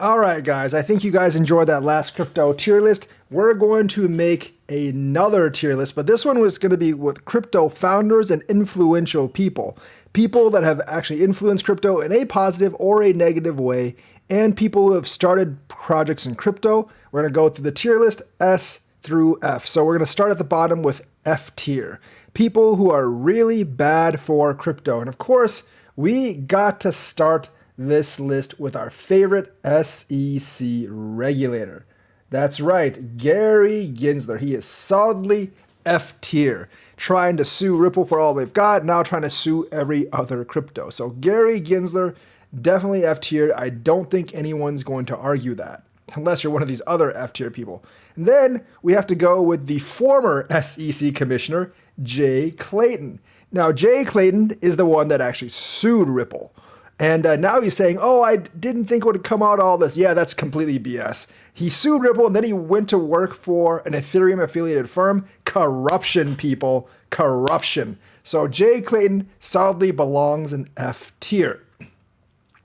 All right, guys, I think you guys enjoyed that last crypto tier list. We're going to make another tier list, but this one was going to be with crypto founders and influential people. People that have actually influenced crypto in a positive or a negative way, and people who have started projects in crypto. We're going to go through the tier list S through F. So we're going to start at the bottom with F tier. People who are really bad for crypto. And of course, we got to start this list with our favorite SEC regulator. That's right, Gary Gensler. He is solidly F tier, trying to sue Ripple for all they've got, now trying to sue every other crypto. So Gary Gensler, definitely F tier. I don't think anyone's going to argue that, unless you're one of these other F tier people. And then we have to go with the former SEC commissioner, Jay Clayton. Now, Jay Clayton is the one that actually sued Ripple. And now he's saying, oh, I didn't think it would come out all this. Yeah, that's completely BS. He sued Ripple and then he went to work for an Ethereum affiliated firm. Corruption, people. Corruption. So Jay Clayton solidly belongs in F tier.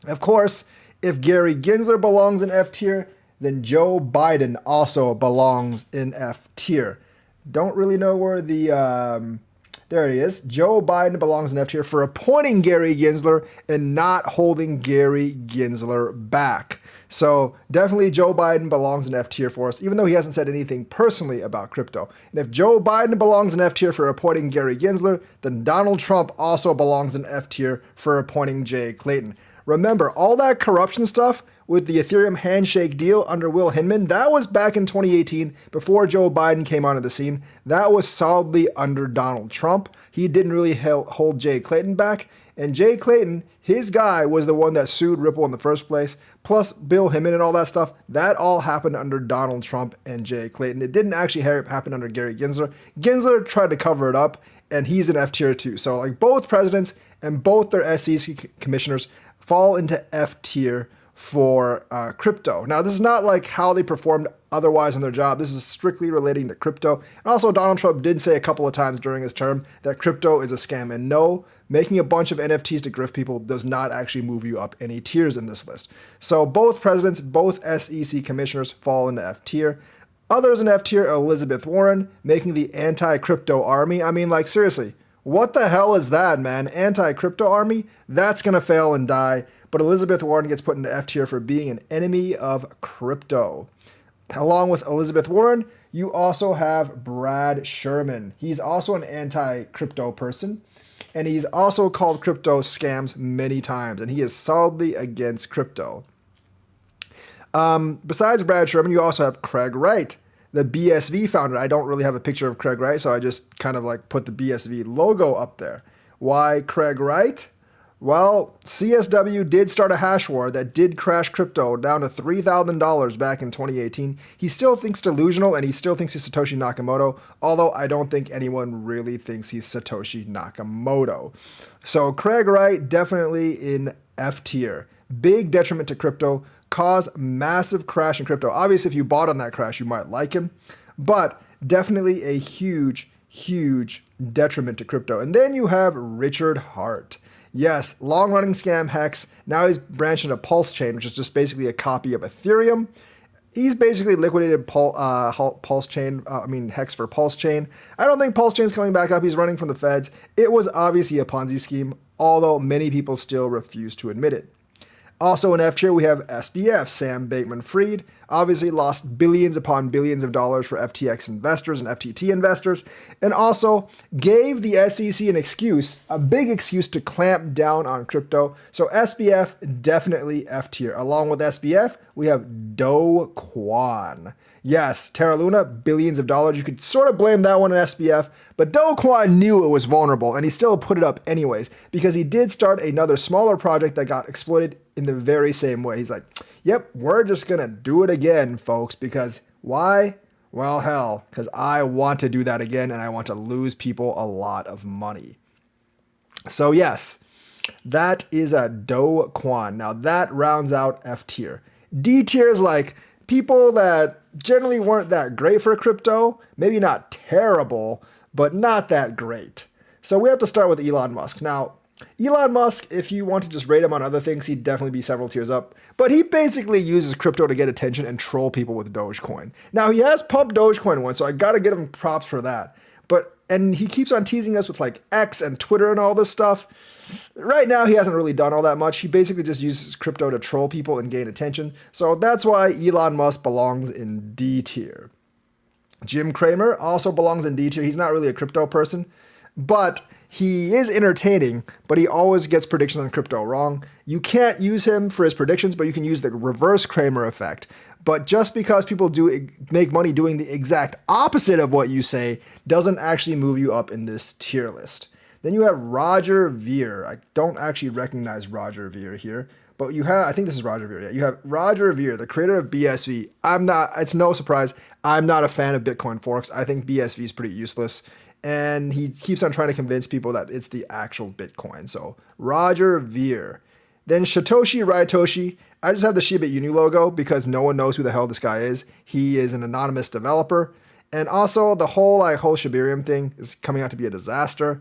Of course, if Gary Gensler belongs in F tier, then Joe Biden also belongs in F tier. Don't really know where the... There he is. Joe Biden belongs in F tier for appointing Gary Gensler and not holding Gary Gensler back. So definitely Joe Biden belongs in F tier for us, even though he hasn't said anything personally about crypto. And if Joe Biden belongs in F tier for appointing Gary Gensler, then Donald Trump also belongs in F tier for appointing Jay Clayton. Remember, all that corruption stuff with the Ethereum handshake deal under Will Hinman, that was back in 2018 before Joe Biden came onto the scene. That was solidly under Donald Trump. He didn't really hold Jay Clayton back. And Jay Clayton, his guy, was the one that sued Ripple in the first place, plus Bill Hinman and all that stuff. That all happened under Donald Trump and Jay Clayton. It didn't actually happen under Gary Gensler. Gensler tried to cover it up, and he's in F tier too. So like both presidents and both their SEC commissioners fall into F tier for crypto. Now, this is not like how they performed otherwise in their job. This is strictly relating to crypto. And also, Donald Trump did say a couple of times during his term that crypto is a scam. And no, making a bunch of NFTs to grift people does not actually move you up any tiers in this list. So both presidents, both SEC commissioners fall into F tier. Others in F tier, Elizabeth Warren, making the anti-crypto army. I mean, like, seriously, what the hell is that, man? Anti-crypto army? That's going to fail and die. But Elizabeth Warren gets put into F tier for being an enemy of crypto. Along with Elizabeth Warren, you also have Brad Sherman. He's also an anti-crypto person, and he's also called crypto scams many times, and he is solidly against crypto. Besides Brad Sherman, you also have Craig Wright, the BSV founder. I don't really have a picture of Craig Wright, so I just kind of like put the BSV logo up there. Why Craig Wright? Well, CSW did start a hash war that did crash crypto down to $3,000 back in 2018. He still thinks delusional, and he still thinks he's Satoshi Nakamoto, although I don't think anyone really thinks he's Satoshi Nakamoto. So Craig Wright, definitely in F tier. Big detriment to crypto, caused massive crash in crypto. Obviously, if you bought on that crash, you might like him, but definitely a huge, huge detriment to crypto. And then you have Richard Hart. Yes, long-running scam Hex. Now he's branching to Pulse Chain, which is just basically a copy of Ethereum. He's basically liquidated Pulse Chain, Hex for Pulse Chain. I don't think Pulse Chain's coming back up. He's running from the feds. It was obviously a Ponzi scheme, although many people still refuse to admit it. Also in F tier, we have SBF, Sam Bankman-Fried, obviously lost billions upon billions of dollars for FTX investors and FTT investors, and also gave the SEC an excuse, a big excuse to clamp down on crypto. So SBF, definitely F tier. Along with SBF, we have Do Kwon. Yes, Terra Luna, billions of dollars. You could sort of blame that one on SBF, but Do Kwon knew it was vulnerable, and he still put it up anyways, because he did start another smaller project that got exploited in the very same way. He's like, yep, we're just going to do it again, folks, because why? Well, hell, because I want to do that again, and I want to lose people a lot of money. So yes, that is a Do Kwon. Now that rounds out F tier. D tier is like people that generally weren't that great for crypto, maybe not terrible, but not that great. So we have to start with Elon Musk. Now, Elon Musk, if you want to just rate him on other things, he'd definitely be several tiers up. But he basically uses crypto to get attention and troll people with Dogecoin. Now, he has pumped Dogecoin once, so I gotta give him props for that. And he keeps on teasing us with like X and Twitter and all this stuff. Right now, he hasn't really done all that much. He basically just uses crypto to troll people and gain attention. So that's why Elon Musk belongs in D tier. Jim Cramer also belongs in D tier. He's not really a crypto person, but he is entertaining, but he always gets predictions on crypto wrong. You can't use him for his predictions, but you can use the reverse Cramer effect. But just because people do make money doing the exact opposite of what you say doesn't actually move you up in this tier list. Then you have Roger Ver. I don't actually recognize Roger Ver here, but you have, I think this is Roger Ver. Yeah, you have Roger Ver, the creator of BSV. It's no surprise, I'm not a fan of Bitcoin forks. I think BSV is pretty useless. And he keeps on trying to convince people that it's the actual Bitcoin. So Roger Ver. Then Satoshi Ryatoshi. I just have the Shiba Inu logo because no one knows who the hell this guy is. He is an anonymous developer. And also the whole Shibarium thing is coming out to be a disaster.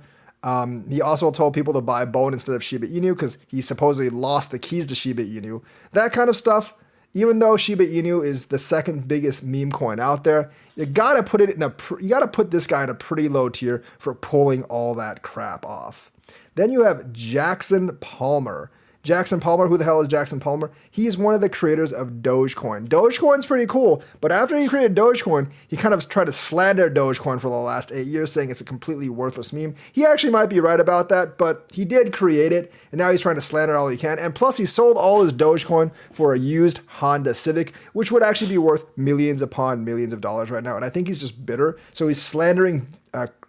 He also told people to buy Bone instead of Shiba Inu because he supposedly lost the keys to Shiba Inu. That kind of stuff. Even though Shiba Inu is the second biggest meme coin out there, you gotta put this guy in a pretty low tier for pulling all that crap off. Then you have Jackson Palmer. Jackson Palmer, who the hell is Jackson Palmer? He's one of the creators of Dogecoin. Dogecoin's pretty cool, but after he created Dogecoin, he kind of tried to slander Dogecoin for the last 8 years, saying it's a completely worthless meme. He actually might be right about that, but he did create it, and now he's trying to slander all he can. And plus, he sold all his Dogecoin for a used Honda Civic, which would actually be worth millions upon millions of dollars right now. And I think he's just bitter, so he's slandering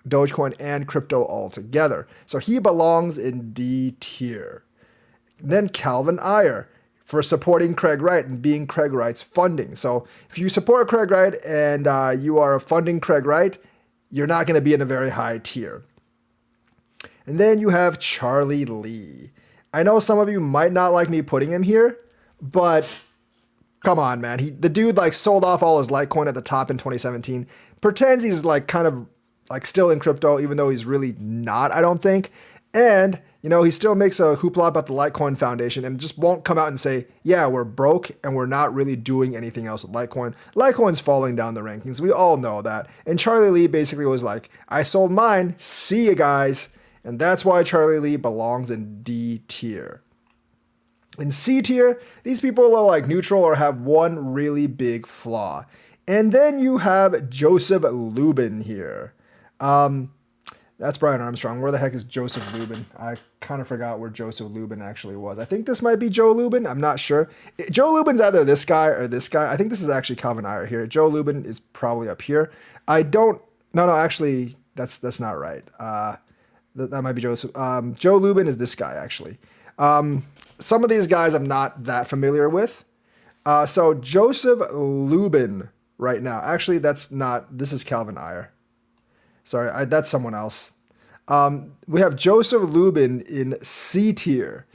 Dogecoin and crypto altogether. So he belongs in D tier. Then Calvin Ayre for supporting Craig Wright and being Craig Wright's funding. So if you support Craig Wright and you are funding Craig Wright, you're not going to be in a very high tier. And then you have Charlie Lee. I know some of you might not like me putting him here, but come on, man. The dude sold off all his Litecoin at the top in 2017. Pretends he's kind of still in crypto, even though he's really not, I don't think. And he still makes a hoopla about the Litecoin Foundation and just won't come out and say, yeah, we're broke and we're not really doing anything else with Litecoin. Litecoin's falling down the rankings. We all know that. And Charlie Lee basically was like, I sold mine. See you guys. And that's why Charlie Lee belongs in D tier. In C tier, these people are neutral or have one really big flaw. And then you have Joseph Lubin here. That's Brian Armstrong. Where the heck is Joseph Lubin? I kind of forgot where Joseph Lubin actually was. I think this might be Joe Lubin. I'm not sure. Joe Lubin's either this guy or this guy. I think this is actually Calvin Ayre here. Joe Lubin is probably up here. No, actually, that's not right. That might be Joseph. Joe Lubin is this guy, actually. Some of these guys I'm not that familiar with. So Joseph Lubin right now. Actually, this is Calvin Ayre. Sorry, that's someone else. We have Joseph Lubin in C tier.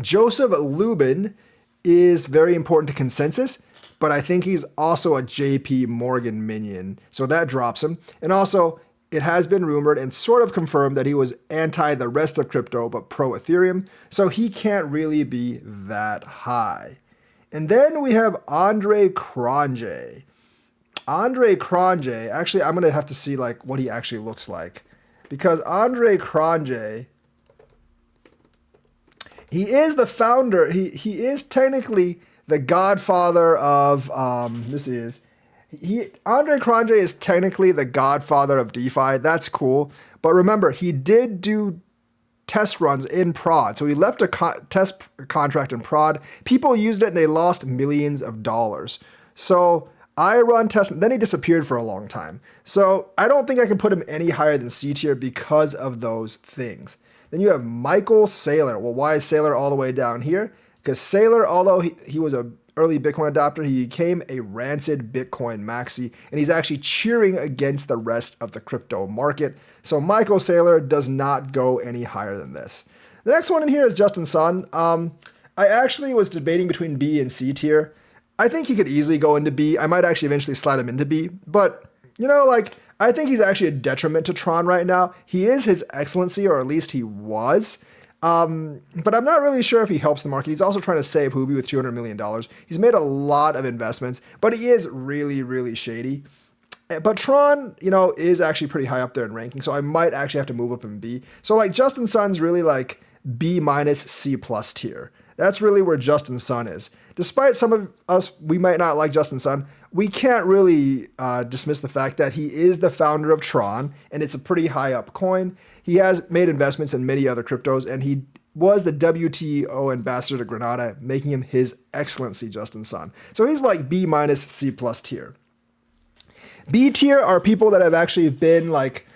Joseph Lubin is very important to consensus, but I think he's also a JP Morgan minion. So that drops him. And also, it has been rumored and sort of confirmed that he was anti the rest of crypto, but pro Ethereum. So he can't really be that high. And then we have Andre Cronje. Andre Cronje, actually, I'm going to have to see what he actually looks like. Because Andre Cronje, he is the founder, he is technically the godfather of, Andre Cronje is technically the godfather of DeFi. That's cool. But remember, he did do test runs in prod. So he left a test contract in prod. People used it and they lost millions of dollars. So I run test, then he disappeared for a long time. So I don't think I can put him any higher than C tier because of those things. Then you have Michael Saylor. Well, why is Saylor all the way down here? Because Saylor, although he was an early Bitcoin adopter, he became a rancid Bitcoin maxi, and he's actually cheering against the rest of the crypto market. So Michael Saylor does not go any higher than this. The next one in here is Justin Sun. I actually was debating between B and C tier. I think he could easily go into B. I might actually eventually slide him into B. But, I think he's actually a detriment to Tron right now. He is his excellency, or at least he was. But I'm not really sure if he helps the market. He's also trying to save Huobi with $200 million. He's made a lot of investments, but he is really, really shady. But Tron, is actually pretty high up there in ranking, so I might actually have to move up in B. So like Justin Sun's really like B minus C plus tier. That's really where Justin Sun is. Despite some of us, we might not like Justin Sun, we can't really dismiss the fact that he is the founder of Tron, and it's a pretty high up coin. He has made investments in many other cryptos, and he was the WTO ambassador to Granada, making him his excellency, Justin Sun. So he's like B minus C plus tier. B tier are people that have actually been like,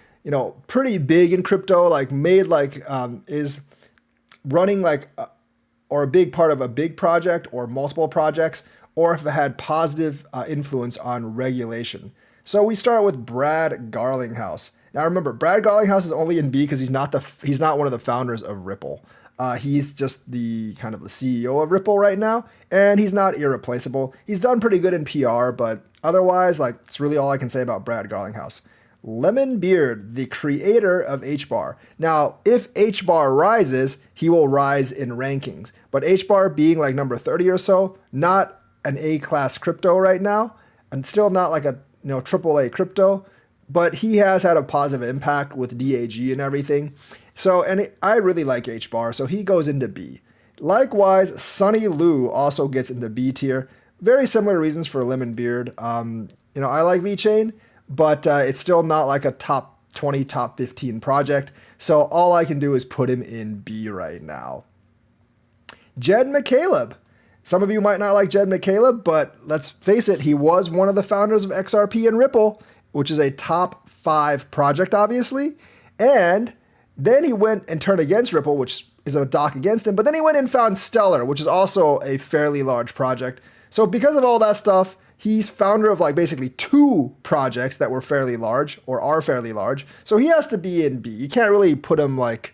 pretty big in crypto, like made like, is running like, or a big part of a big project or multiple projects, or if it had positive influence on regulation. So we start with Brad Garlinghouse. Now remember, Brad Garlinghouse is only in B because he's not one of the founders of Ripple. He's just the kind of the CEO of Ripple right now, and he's not irreplaceable. He's done pretty good in PR, but otherwise, like, it's really all I can say about Brad Garlinghouse. Lemon Beard, the creator of HBAR. Now, if HBAR rises, he will rise in rankings. But HBAR being like number 30 or so, not an A-class crypto right now, and still not like a AAA crypto, but he has had a positive impact with DAG and everything. So, I really like HBAR, so he goes into B. Likewise, Sunny Liu also gets into B tier. Very similar reasons for Lemon Beard. I like VeChain, but it's still not like a top 20, top 15 project. So all I can do is put him in B right now. Jed McCaleb. Some of you might not like Jed McCaleb, but let's face it, he was one of the founders of XRP and Ripple, which is a top 5 project, obviously. And then he went and turned against Ripple, which is a dock against him. But then he went and found Stellar, which is also a fairly large project. So because of all that stuff, he's founder of like basically 2 projects that were fairly large or are fairly large. So he has to be in B. You can't really put him like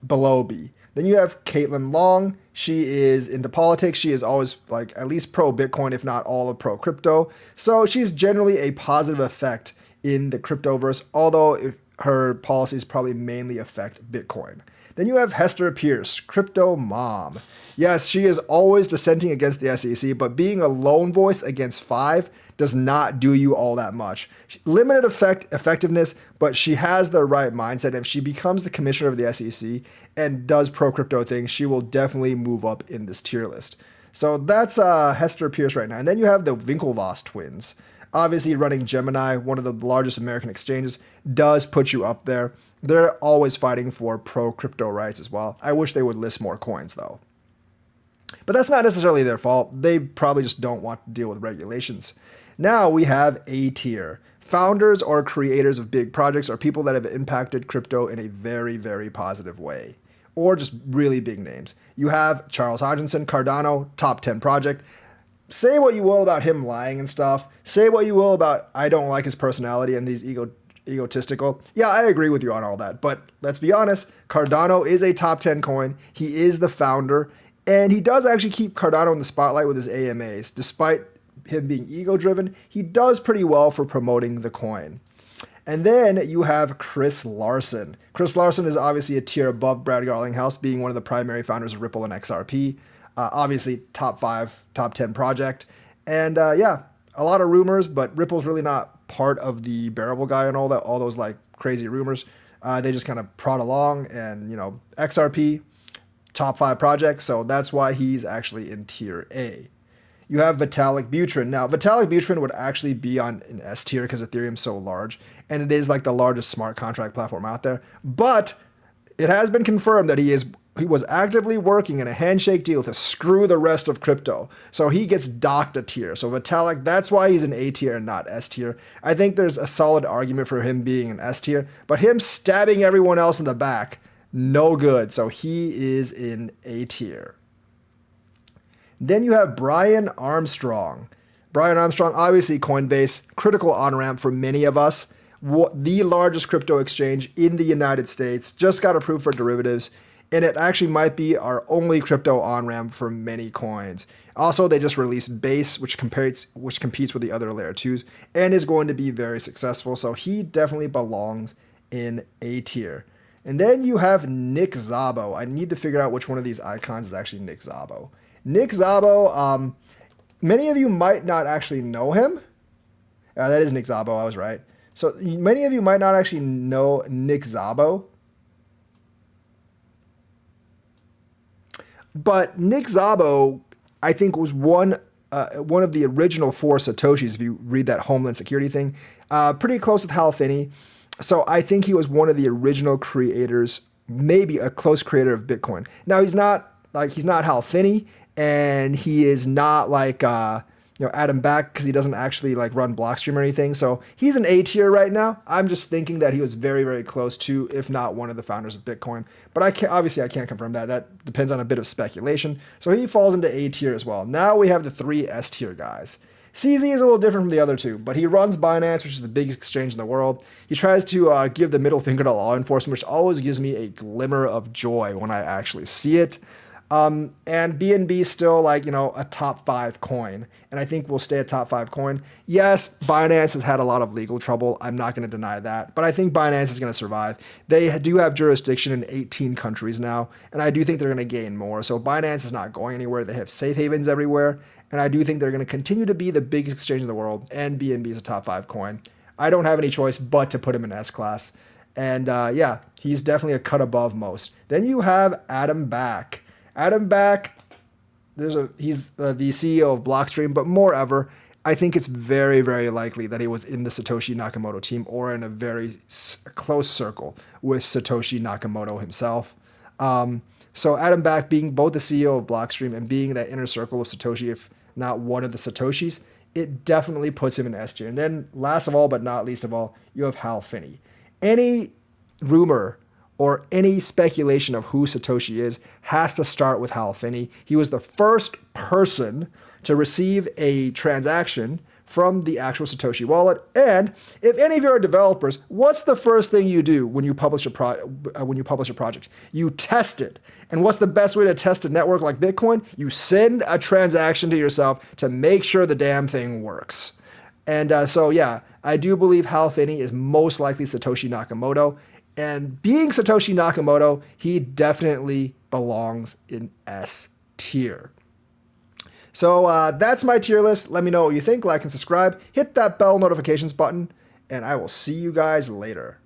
below B. Then you have Caitlin Long. She is into politics. She is always like at least pro Bitcoin, if not all of pro crypto. So she's generally a positive effect in the cryptoverse, although her policies probably mainly affect Bitcoin. Then you have Hester Pierce, crypto mom. Yes, she is always dissenting against the SEC, but being a lone voice against 5 does not do you all that much. Limited effectiveness, but she has the right mindset. If she becomes the commissioner of the SEC and does pro-crypto things, she will definitely move up in this tier list. So that's Hester Pierce right now. And then you have the Winklevoss twins. Obviously, running Gemini, one of the largest American exchanges, does put you up there. They're always fighting for pro-crypto rights as well. I wish they would list more coins, though. But that's not necessarily their fault. They probably just don't want to deal with regulations. Now we have A tier. Founders or creators of big projects are people that have impacted crypto in a very, very positive way, or just really big names. You have Charles Hodgkinson, Cardano, top 10 project. Say what you will about him lying and stuff. Say what you will about I don't like his personality and these egotistical. Yeah, I agree with you on all that. But let's be honest, Cardano is a top 10 coin. He is the founder. And he does actually keep Cardano in the spotlight with his AMAs. Despite him being ego-driven, he does pretty well for promoting the coin. And then you have Chris Larson. Chris Larson is obviously a tier above Brad Garlinghouse, being one of the primary founders of Ripple and XRP. Obviously, top 5, top 10 project. And a lot of rumors, but Ripple's really not part of the bearable guy and all those like crazy rumors. They just kind of prod along, and XRP, top 5 projects, so that's why he's actually in tier A. You have Vitalik Buterin. Now, Vitalik Buterin would actually be on an S tier because Ethereum's so large, and it is like the largest smart contract platform out there. But it has been confirmed that he was actively working in a handshake deal to screw the rest of crypto. So he gets docked a tier. So Vitalik, that's why he's an A tier and not S tier. I think there's a solid argument for him being an S tier, but him stabbing everyone else in the back, no good. So he is in A tier. Then you have Brian Armstrong. Brian Armstrong, obviously Coinbase, critical on-ramp for many of us. The largest crypto exchange in the United States, just got approved for derivatives. and it actually might be our only crypto on-ramp for many coins. Also, they just released Base, which competes with the other layer 2s and is going to be very successful. So he definitely belongs in A tier. And then you have Nick Szabo. I need to figure out which one of these icons is actually Nick Szabo. Nick Szabo, many of you might not actually know him. That is Nick Szabo, I was right. So many of you might not actually know Nick Szabo. But Nick Szabo, I think, was one of the original 4 Satoshis, if you read that Homeland Security thing. Pretty close with Hal Finney. So I think he was one of the original creators, maybe a close creator of Bitcoin. Now, he's not Hal Finney, and he is not like Adam Back, because he doesn't actually like run Blockstream or anything. So he's an A tier right now. I'm just thinking that he was very, very close to, if not one of the founders of Bitcoin. But I can't confirm that. That depends on a bit of speculation. So he falls into A tier as well. Now we have the 3 S tier guys. CZ is a little different from the other 2, but he runs Binance, which is the biggest exchange in the world. He tries to give the middle finger to law enforcement, which always gives me a glimmer of joy when I actually see it. And BNB is still a top 5 coin, and I think we'll stay a top 5 coin. Yes, Binance has had a lot of legal trouble. I'm not going to deny that, but I think Binance is going to survive. They do have jurisdiction in 18 countries now, and I do think they're going to gain more. So Binance is not going anywhere. They have safe havens everywhere, and I do think they're going to continue to be the biggest exchange in the world, and BNB is a top 5 coin. I don't have any choice but to put him in S class. And he's definitely a cut above most. Then you have Adam Back. Adam Back, he's the CEO of Blockstream, but moreover, I think it's very, very likely that he was in the Satoshi Nakamoto team or in a very close circle with Satoshi Nakamoto himself. So Adam Back, being both the CEO of Blockstream and being that inner circle of Satoshi, if not one of the Satoshis, it definitely puts him in S tier. And then last of all, but not least of all, you have Hal Finney. Any rumor or any speculation of who Satoshi is has to start with Hal Finney. He was the first person to receive a transaction from the actual Satoshi wallet. And if any of you are developers, what's the first thing you do when you publish a project? You test it. And what's the best way to test a network like Bitcoin? You send a transaction to yourself to make sure the damn thing works. And I do believe Hal Finney is most likely Satoshi Nakamoto. And being Satoshi Nakamoto, he definitely belongs in S tier. So that's my tier list. Let me know what you think. Like and subscribe. Hit that bell notifications button. And I will see you guys later.